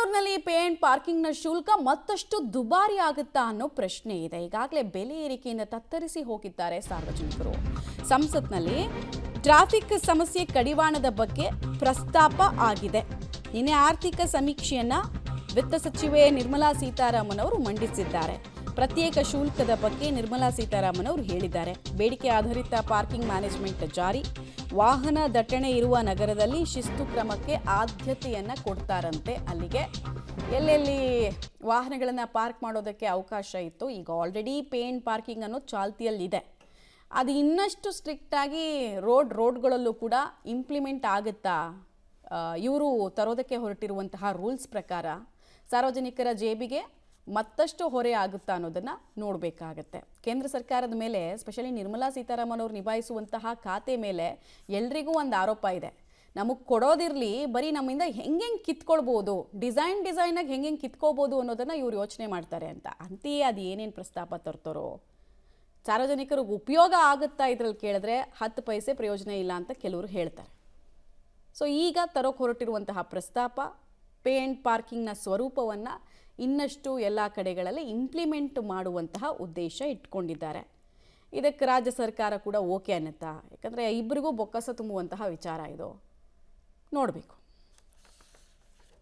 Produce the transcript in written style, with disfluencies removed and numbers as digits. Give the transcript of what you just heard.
ಬೆಂಗಳೂರಿನಲ್ಲಿ pay and ಪಾರ್ಕಿಂಗ್ನ ಶುಲ್ಕ ಮತ್ತಷ್ಟು ದುಬಾರಿ ಆಗುತ್ತಾ ಅನ್ನೋ ಪ್ರಶ್ನೆ ಇದೆ. ಈಗಾಗಲೇ ಬೆಲೆ ಏರಿಕೆಯಿಂದ ತತ್ತರಿಸಿ ಹೋಗಿದ್ದಾರೆ ಸಾರ್ವಜನಿಕರು. ಸಂಸತ್ನಲ್ಲಿ ಟ್ರಾಫಿಕ್ ಸಮಸ್ಯೆ ಕಡಿವಾಣದ ಬಗ್ಗೆ ಪ್ರಸ್ತಾಪ ಆಗಿದೆ. ನಿನ್ನೆ ಆರ್ಥಿಕ ಸಮೀಕ್ಷೆಯನ್ನ ವಿತ್ತ ಸಚಿವೆ ನಿರ್ಮಲಾ ಸೀತಾರಾಮನ್ ಅವರು ಮಂಡಿಸಿದ್ದಾರೆ. ಪ್ರತ್ಯೇಕ ಶುಲ್ಕದ ಬಗ್ಗೆ ನಿರ್ಮಲಾ ಸೀತಾರಾಮನ್ ಅವರು ಹೇಳಿದ್ದಾರೆ. ಬೇಡಿಕೆ ಆಧಾರಿತ ಪಾರ್ಕಿಂಗ್ ಮ್ಯಾನೇಜ್ಮೆಂಟ್ ಜಾರಿ, ವಾಹನ ದಟ್ಟಣೆ ಇರುವ ನಗರದಲ್ಲಿ ಶಿಸ್ತು ಕ್ರಮಕ್ಕೆ ಆದ್ಯತೆಯನ್ನು ಕೊಡ್ತಾರಂತೆ. ಅಲ್ಲಿಗೆ ಎಲ್ಲೆಲ್ಲಿ ವಾಹನಗಳನ್ನು ಪಾರ್ಕ್ ಮಾಡೋದಕ್ಕೆ ಅವಕಾಶ ಇತ್ತು, ಈಗ ಆಲ್ರೆಡಿ ಪೇ ಅಂಡ್ ಪಾರ್ಕಿಂಗ್ ಅನ್ನೋದು ಚಾಲ್ತಿಯಲ್ಲಿದೆ. ಅದು ಇನ್ನಷ್ಟು ಸ್ಟ್ರಿಕ್ಟಾಗಿ ರೋಡ್ಗಳಲ್ಲೂ ಕೂಡ ಇಂಪ್ಲಿಮೆಂಟ್ ಆಗುತ್ತಾ? ಇವರು ತರೋದಕ್ಕೆ ಹೊರಟಿರುವಂತಹ ರೂಲ್ಸ್ ಪ್ರಕಾರ ಸಾರ್ವಜನಿಕರ ಜೇಬಿಗೆ ಮತ್ತಷ್ಟು ಹೊರೆ ಆಗುತ್ತಾ ಅನ್ನೋದನ್ನು ನೋಡಬೇಕಾಗತ್ತೆ. ಕೇಂದ್ರ ಸರ್ಕಾರದ ಮೇಲೆ, ಸ್ಪೆಷಲಿ ನಿರ್ಮಲಾ ಸೀತಾರಾಮನ್ ಅವರು ನಿಭಾಯಿಸುವಂತಹ ಖಾತೆ ಮೇಲೆ ಎಲ್ರಿಗೂ ಒಂದು ಆರೋಪ ಇದೆ. ನಮಗೆ ಕೊಡೋದಿರಲಿ, ಬರೀ ನಮ್ಮಿಂದ ಹೆಂಗೆ ಕಿತ್ಕೊಳ್ಬೋದು, ಡಿಸೈನಾಗಿ ಹೆಂಗೆ ಕಿತ್ಕೋಬೋದು ಅನ್ನೋದನ್ನು ಇವ್ರು ಯೋಚನೆ ಮಾಡ್ತಾರೆ ಅಂತ. ಅಂತೆಯೇ ಅದು ಏನೇನು ಪ್ರಸ್ತಾಪ ತರ್ತಾರೋ, ಸಾರ್ವಜನಿಕರಿಗೆ ಉಪಯೋಗ ಆಗುತ್ತಾ ಇದರಲ್ಲಿ ಕೇಳಿದ್ರೆ 10 ಪೈಸೆ ಪ್ರಯೋಜನ ಇಲ್ಲ ಅಂತ ಕೆಲವರು ಹೇಳ್ತಾರೆ. ಸೊ ಈಗ ತರೋಕೆ ಹೊರಟಿರುವಂತಹ ಪ್ರಸ್ತಾಪ ಪೇ ಆ್ಯಂಡ್ ಪಾರ್ಕಿಂಗ್ನ ಸ್ವರೂಪವನ್ನು ಇನ್ನಷ್ಟು ಎಲ್ಲ ಕಡೆಗಳಲ್ಲಿ ಇಂಪ್ಲಿಮೆಂಟ್ ಮಾಡುವಂತಹ ಉದ್ದೇಶ ಇಟ್ಕೊಂಡಿದ್ದಾರೆ. ಇದಕ್ಕೆ ರಾಜ್ಯ ಸರ್ಕಾರ ಕೂಡ ಓಕೆ ಅನ್ನುತ್ತಾ? ಯಾಕಂದರೆ ಇಬ್ಬರಿಗೂ ಬೊಕ್ಕಸ ತುಂಬುವಂತಹ ವಿಚಾರ ಇದು, ನೋಡಬೇಕು.